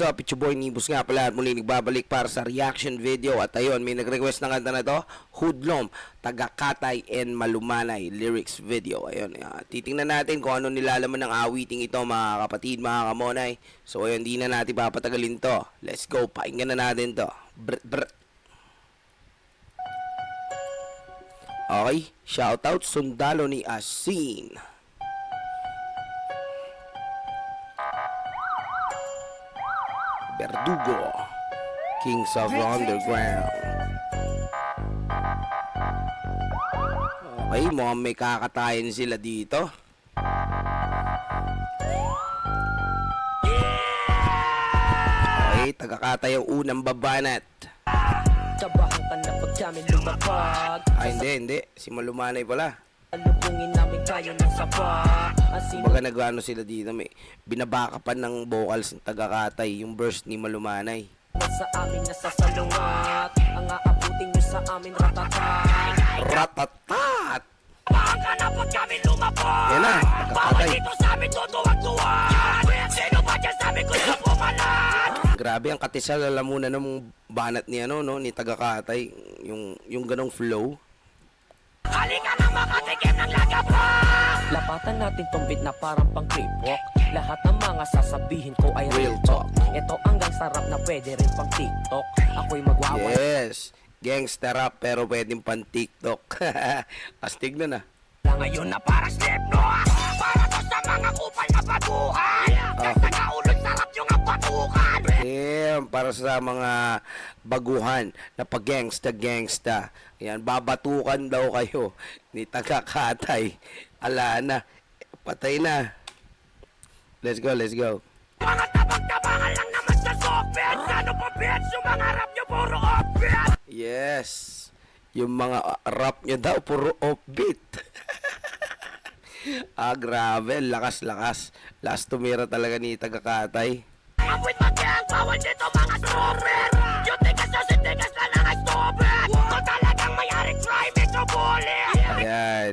What's up? It's your boy Nibus nga pala at muli nagbabalik para sa reaction video. At ayun, may nag-request ng kanta na to, Hoodlum, Taga-Katay and Malumanay lyrics video. Ayun, titingnan natin kung ano nilalaman ng awiting ito mga kapatid, mga kamonay. So ayun, di na natin papatagalin to. Let's go, pakinggan na natin to. Brr, brr. Okay, shoutout sundalo ni Asin. Verdugo, Kings of the Underground. Okay, mukhang may kakatayin sila dito. Okay, Taga-Katay ang unang babanat. Tabahan ka na pag kami lumapag. Ay, hindi. Si Malumanay pala. Alubungin namin kayo ng sapa. Kumbaga nag-ano sila dito, may binabakapan ng vocals ng Taga-Katay, yung verse ni Malumanay. Sa amin nasasalungat. Ang aabutin nyo sa amin ratatat. Ratatat! Tabahan ka na pag kami lumapag. Yan na, Bawal Taga-Katay. dito sa amin tutuwag-tuwag. Sino ba dyan sa amin gusto pumalat? Grabe ang katisal, alam mo na ng banat ni ano, no, ni Taga-Katay, yung ganong flow. Halika na makatikim ng lagapa. Lapatan natin tong beat na parang pang creepwalk. Lahat ng mga sasabihin ko ay real talk. Ito hanggang sarap na pwede rin pang TikTok. Ako'y magwawa. Yes, gangster rap pero pwedeng pan TikTok. Astig na na. Ngayon na para slip no. Para to sa mga kupal na baguhan. Sa naulod sarap yung apatukan. Damn, para sa mga baguhan na pag-gangsta-gangsta. Yan, babatukan daw kayo ni Taga-Katay. Ala na, patay na. Let's go, let's go. Mga tabang-tabangan lang naman sa softbed. Ano pa beds? Yung mga rap nyo puro offbeat. Yes, yung mga rap nyo daw, puro offbeat. Grabe, lakas-lakas. Last tumira talaga ni Taga-Katay. Apoy magyang bawal dito mga strawberry. Yung tigas na lang ay strawberry. Kung talagang mayari try metropolis. Ayan,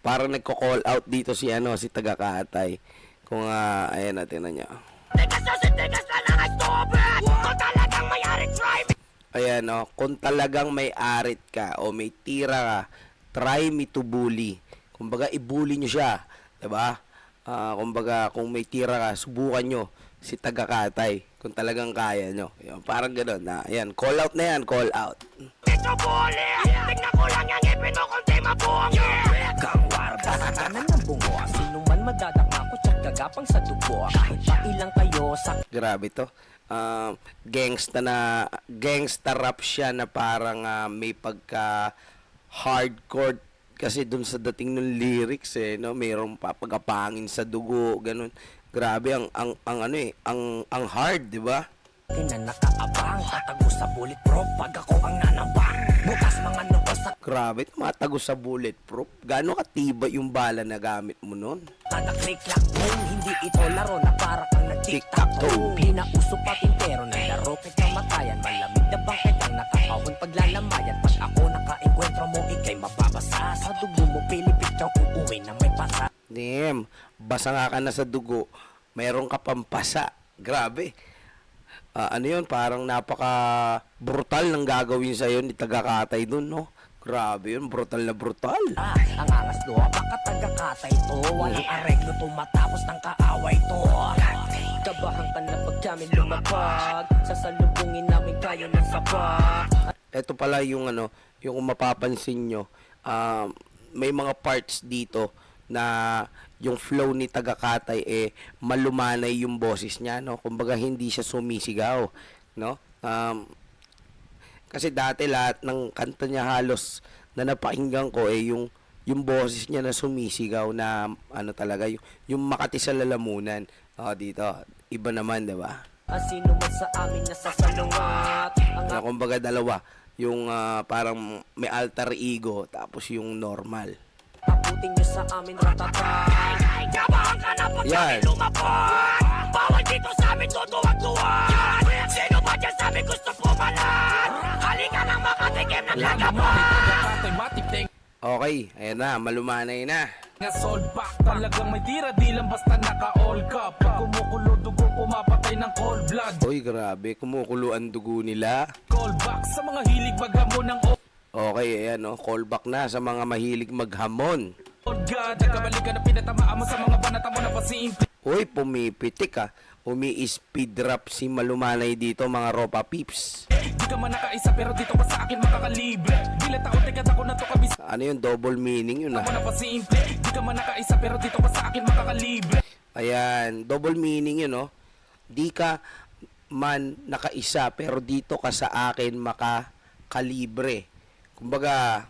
parang nagko-call out dito si Taga-Katay. Kung ayan natin na niya. Tigas na lang ay strawberry. Kung talagang mayari try. Ayan, kung talagang may arit ka o may tira ka, try me to bully. Kumbaga, i-bully nyo siya. Diba? Kumbaga, kung may tira ka, subukan nyo si Taga-Katay. Kung talagang kaya nyo. Ayan, parang gano'n. Ayan, call out na yan, call out. Metropolis. Tingnan ko lang yung ipin mo kung di mabungi. Gangwar, basta na ng bungo. Sino man madadakma ko, tsak gagapang sa dugo. Kahit pa ilang kayo sa... Grabe to. Gangsta rap siya na parang may pagka hardcore kasi dun sa dating ng lyrics no, mayroong papagapangin sa dugo, ganun. Grabe ang hard, 'di ba? Nakaabang, tatago sa bulletproof pag ako ang nanabang. Bukas mga noo sa Grabe, matago sa bulletproof. Gaano katibay yung bala na gamit mo nun? kada click lang boom. Hindi ito laro na para kang nag-tic-tac-toe. Pinauso pa tintero ng laro kahit kamatayan. Malamig na bangkay kang nakakahon paglalamayan. Pag ako naka-enkwentro mo, ikay mababasa. Sa dugo mo, pilipit kang uuwi na may pasa. Damn, basa nga ka na sa dugo. Mayroon ka pampasa. Grabe. Ano yun, parang napaka-brutal ng gagawin sa'yo ni Taga-Katay dun, no? Grabe yun, brutal na brutal. Ang angas do, baka Taga-Katay to. Walang areglo to matapos ng kaaway to. Kabahan ka na pag kami lumapag. Sasalubungin namin kayo ng sapa. Ito pala yung yung kung mapapansin nyo, may mga parts dito na yung flow ni Taga-Katay malumanay yung boses niya, no? Kumbaga hindi siya sumisigaw, no? Kasi dati lahat ng kanta niya halos na napakinggan ko yung boses niya na sumisigaw na talaga yung Makati sa lalamunan. Dito iba naman, 'di ba? Sino man sa amin nasasalungat. Kumbaga dalawa, yung parang may alter ego tapos yung normal. Abutin nyo sa amin ratatay. Kabahan ka na pag kami lumapag. Bawal dito sa amin tutuwag-tuwag. Sino ba dyan sa amin gusto pumalat? Halika na makatikim ng lagapa. Okay, ayan na, malumanay na. Nga sold back, talagang may tira, di lang basta naka-all cup. Pag kumukulo, dugo ko pumapatay ng cold blood. Uy, grabe, kumukulo ang dugo nila. Callback sa mga hilig maghamon ng Okay, ayan, no? Callback na sa mga mahilig maghamon. old god. Nagkabalikan na pinatamaan mo sa mga banata mo na pasimple. Uy, pumipitik ah. Umi-speed rap si Malumanay dito, mga Ropa Peeps. Di ka man nakaisa pero dito ka sa akin makakalibre. Dila taon tigat ako na to kabisa Ano yun, double meaning yun ah. mo na pasimple. Di ka man nakaisa pero dito ka sa akin makakalibre. Ayan, double meaning yun, no? Di ka man nakaisa, pero dito ka sa akin makakalibre. Kumbaga,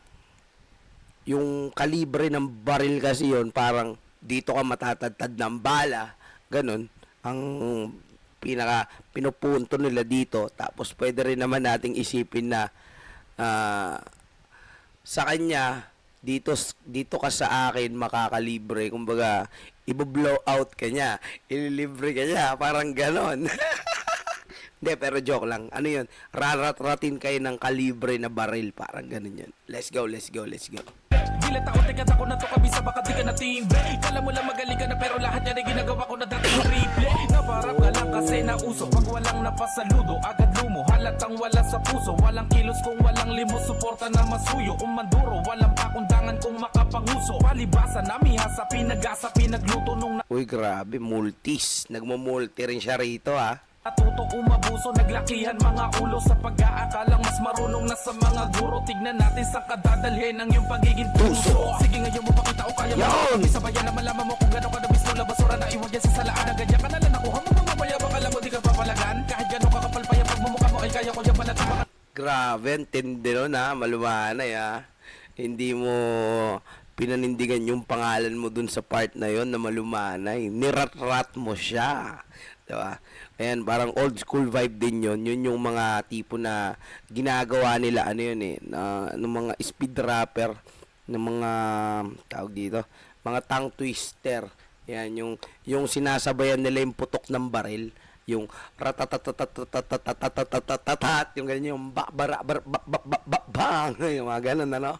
yung kalibre ng baril kasi yun, parang dito ka matatadtad ng bala. Ganon, ang pinaka pinupunto nila dito. Tapos pwede rin naman nating isipin na sa kanya, dito ka sa akin makakalibre. Kumbaga, i-blow out ka niya, ililibre ka niya, parang ganon. Hindi, pero joke lang. Ano yun? Rarat-ratin kayo ng kalibre na baril, parang ganon yun. Let's go, let's go, let's go. Dila taon tigat ako na to kabisa baka di ka na timbre. Kala mo lang magaling ka na pero lahat yan ay ginagawa ko na dati triple. Naparap ka lang kasi nauso. Pag walang napasaludo, agad lumo. Halatang wala sa puso. Walang kilos kung walang limos. Suporta na masuyo. Umanduro, walang pakundangan kung makapanguso. Palibasan na mihasa, pinagasa, pinagluto nung Uy, grabe, multis. Nagmumulti rin siya rito, ha? natuto umabuso. Naglakihan mga ulo sa pag-aakalang mas marunong na sa mga guro. Tignan natin sa kadadalhin ang iyong pagiging puso. Sige ngayon mo pakita o kaya mo Yon! sabayan na malaman mo kung gano'n ka nabis mo la basura na iwan dyan sa salaan. Na ganyan ka na lang nakuha mo mga mayabang alam mo di ka papalagan. Kahit gano'n ka kapal pa yung pagmumukha mo ay kaya ko yan palatapakan. Grabe, ang tindi nun, ha? Malumanay, ha? Hindi mo pinanindigan yung pangalan mo dun sa part na yon na Malumanay. Nirat-rat mo siya. Diba? Ayan, parang old school vibe din yun. Yun yung mga tipo na ginagawa nila, ano yun eh, ng mga speed rapper, ng mga, tawag dito, mga tongue twister. Yan, yung sinasabayan nila yung putok ng baril, yung ratatatatatatatatatatatatat, yung ganyan, yung bang, yung mga ganun, ano?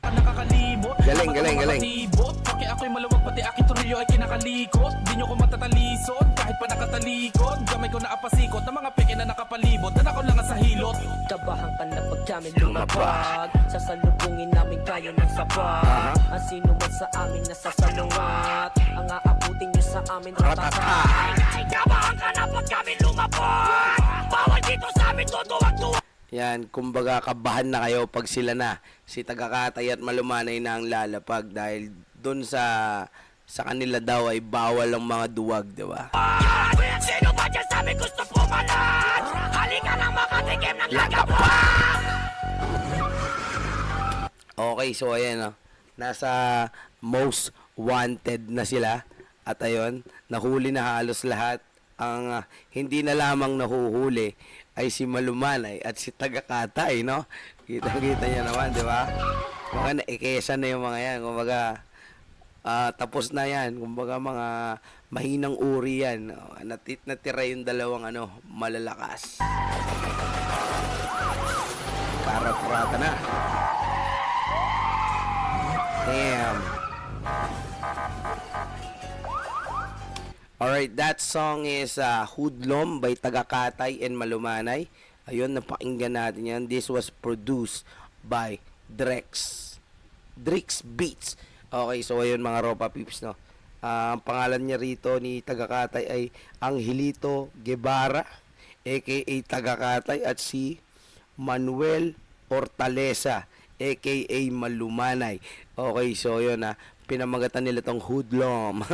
Nakakalimot. Galing, galing, galing. Matibot. Paki ako'y maluwag pati aking turilyo ay kinakalikot. Di nyo ko matatalisod kahit pa nakatalikod. Gamay ko na apasikot na mga peke na nakapalibot. Na ako lang sa hilot. Kabahan ka na pag kami lumabag Sasalubungin namin kayo ng sapat Ang sino man sa amin nasasalungat Ang aabutin nyo sa amin ratatat Kabahan ka na pag kami lumabag Bawal dito sa amin tutuwag-tuwag Yan, kumbaga kabahan na kayo pag sila na, si Tagakatay at Malumanay na ang lalapag dahil doon sa kanila daw ay bawal ang mga duwag, di ba? Sino ba dyan sa amin gusto pumalat? Halika lang makatikim ng lagabang Okay, so ayan, nasa most wanted na sila at ayun, nahuli na halos lahat. Ang hindi na lamang nahuhuli ay si Malumanay at si Tagakatay, no? Kita-kita niya naman, di ba? Mga naikesa na yung mga yan. Kumbaga, tapos na yan. Kumbaga, mga mahinang uri yan. Natira yung dalawang malalakas. Karat-rata na. Damn. Alright, that song is Hoodlum by Tagakatay and Malumanay. Ayun, napakinggan natin yan. This was produced by Drix Beats. Okay, so ayun mga Ropa Peeps, no? Ang pangalan niya rito ni Tagakatay ay Angelito Guevara, aka Tagakatay, at si Manuel Hortaleza, aka Malumanay. Okay, so yun pinamagatan nila tong Hoodlum.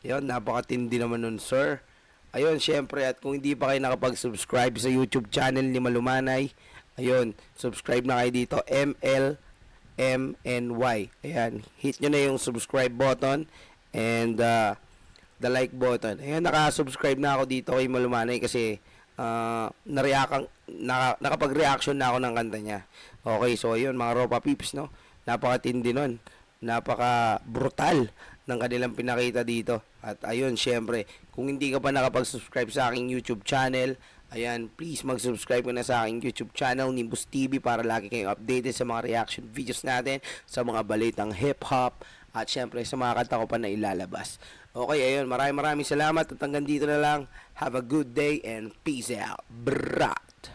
Ayun, napakatindi naman nun, sir. Ayun, syempre, at kung hindi pa kayo nakapag-subscribe sa YouTube channel ni Malumanay, ayun, subscribe na kayo dito, MLMNY. Ayan, hit nyo na yung subscribe button and the like button. Ayan, nakasubscribe na ako dito kay Malumanay kasi nakapag-reaction na ako ng kanta niya. Okay, so ayun, mga Ropa Peeps, no? Napakatindi nun. Napaka-brutal ng kanilang pinakita dito. At ayun, syempre, kung hindi ka pa nakapag-subscribe sa aking YouTube channel, ayan, please mag-subscribe ka na sa aking YouTube channel, Nimbus TV, para lagi kayong updated sa mga reaction videos natin, sa mga balitang hip-hop, at syempre sa mga kanta ko pa na ilalabas. Okay, ayun, maraming salamat at hanggang dito na lang. Have a good day and peace out. Brat!